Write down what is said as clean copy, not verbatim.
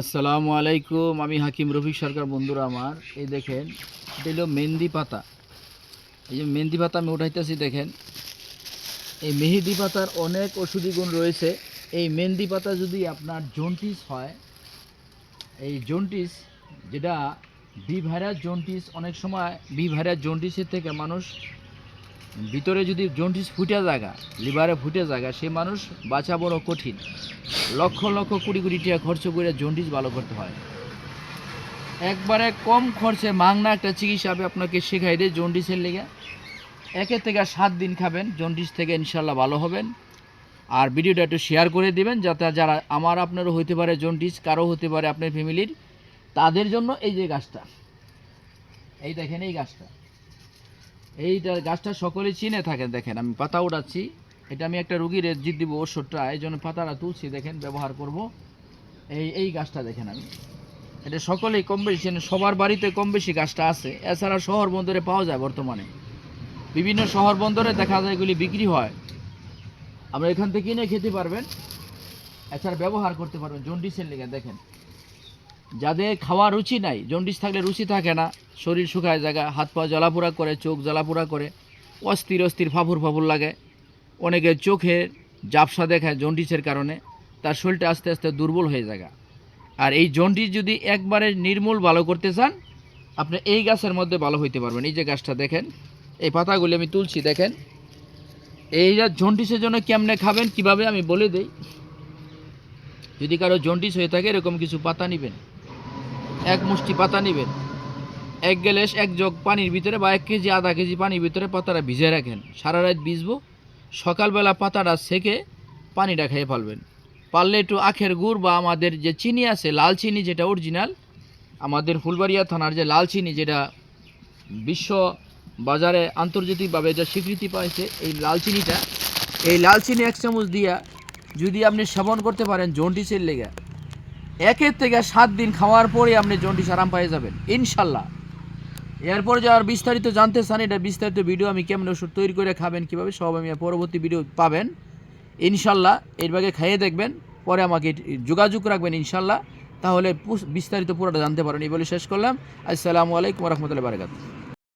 আসসালামু আলাইকুম। আমি হাকিম রফিক সরকার। বন্ধুরা আমার, এই দেখেন, এটা হলো মেহেন্দি পাতা। এই যে মেহেন্দি পাতা আমি উঠাইতেছি, দেখেন এই মেহেন্দি পাতার অনেক ওষুধি গুণ রয়েছে। এই মেহেন্দি পাতা যদি আপনার জন্ডিস হয়, এই জন্ডিস যেটা বি ভাইরাস জন্ডিস, অনেক সময় বি ভাইরাস জন্ডিসের থেকে মানুষ ভিতরে যদি জন্ডিস ফুটে জায়গা, লিভারে ফুটে জায়গা, সে মানুষ বাঁচা বড় কঠিন। লক্ষ লক্ষ কোটি কোটি টাকা খরচ করে জন্ডিস ভালো করতে হয়। একবারে কম খরচে মাংনা একটা চিকিৎসা আমি আপনাকে শেখাই দিই জন্ডিসের লেগে। 1 থেকে 7 দিন খাবেন, জন্ডিস থেকে ইনশাল্লাহ ভালো হবেন। আর ভিডিওটা একটু শেয়ার করে দেবেন, যাতে যারা আমার আপনারও হতে পারে জন্ডিস, কারো হতে পারে আপনার ফ্যামিলির, তাদের জন্য এই যে গাছটা, এই দেখেন এই গাছটা, এইটা গাছটা সকলে চিনে থাকেন। দেখেন আমি পাতা উঠাচ্ছি, এটা আমি একটা রুগীর জিত দিব ওষুধটা, এই জন্য পাতাটা তুলছি, দেখেন ব্যবহার করব। এই গাছটা দেখেন, আমি এটা সকলেই কম বেশি, সবার বাড়িতে কম বেশি গাছটা আছে। এছাড়া শহর বন্দরে পাওয়া যায়, বর্তমানে বিভিন্ন শহর বন্দরে দেখা যায় এগুলি বিক্রি হয়, আমরা এখান থেকে কিনে খেতে পারবেন। এছাড়া ব্যবহার করতে পারবেন জন্ডিসের লেগে। দেখেন, যাদের খাওয়া রুচি নাই, জন্ডিস থাকলে রুচি থাকে না, শরীর শুকায় জায়গা, হাত পা জ্বালাপোড়া করে, চোখ জ্বালাপোড়া করে, অস্থির অস্থির ফাফুর ফাফুর লাগে, অনেকে চোখে ঝাপসা দেখায় জন্ডিসের কারণে, তার শরীরটা আস্তে আস্তে দুর্বল হয়ে যায়। আর এই জন্ডিস যদি একবারে নির্মূল ভালো করতে চান, আপনি এই গাছের মধ্যে ভালো হইতে পারবেন। এই যে গাছটা দেখেন, এই পাতাগুলি আমি তুলছি, দেখেন এই জন্ডিসের জন্য কেমনে খাবেন, কিভাবে আমি বলে দেই। যদি কারো জন্ডিস হয়ে থাকে, এরকম কিছু পাতা নেবেন, 1 মুষ্টি পাতা নেবেন, 1 গ্লাস 1 জগ পানির ভিতরে বা 1 কেজি আধা কেজি পানির ভিতরে পাতাটা ভিজিয়ে রাখেন, সারা রাত ভিজবো, সকালবেলা পাতাটা সেকে পানিটা খেয়ে ফেলবেন। পারলে একটু আখের গুড় বা আমাদের যে চিনি আছে, লাল চিনি, যেটা অরিজিনাল, আমাদের ফুলবাড়িয়া থানার যে লাল চিনি, যেটা বিশ্ব বাজারে আন্তর্জাতিকভাবে যা স্বীকৃতি পাইছে, এই লাল চিনিটা, এই লাল চিনি 1 চামচ দিয়া যদি আপনি সেবন করতে পারেন জন্ডিসের লেগে, 1 থেকে 7 দিন খাওয়ার পরে আপনি জন্ডিস আরাম পেয়ে যাবেন ইনশাল্লাহ। এরপর যে আর বিস্তারিত জানতে চান, এটা বিস্তারিত ভিডিও আমি কেমন ওষুধ তৈরি করে খাবেন কীভাবে, সব আমি পরবর্তী ভিডিও পাবেন ইনশাল্লাহ। এর ভাগে খাইয়ে দেখবেন, পরে আমাকে যোগাযোগ রাখবেন ইনশাল্লাহ, তাহলে বিস্তারিত পুরোটা জানতে পারেন। এই বলে শেষ করলাম। আসসালামু আলাইকুম ওয়া রাহমাতুল্লাহি ওয়া বারাকাতুহু।